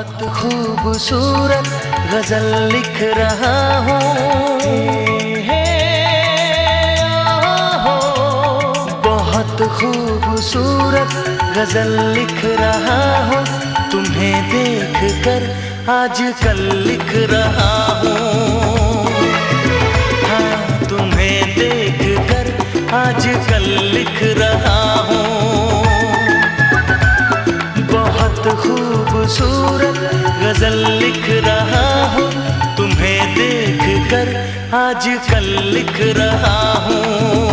बहुत खूबसूरत गजल लिख रहा हूँ, बहुत खूबसूरत गजल लिख रहा हूँ। तुम्हें देख कर आजकल लिख रहा हूँ, हाँ तुम्हें देख कर आजकल लिख रहा हूँ। बहुत खूबसूरत गजल लिख रहा हूँ, तुम्हें देख कर आजकल लिख रहा हूँ।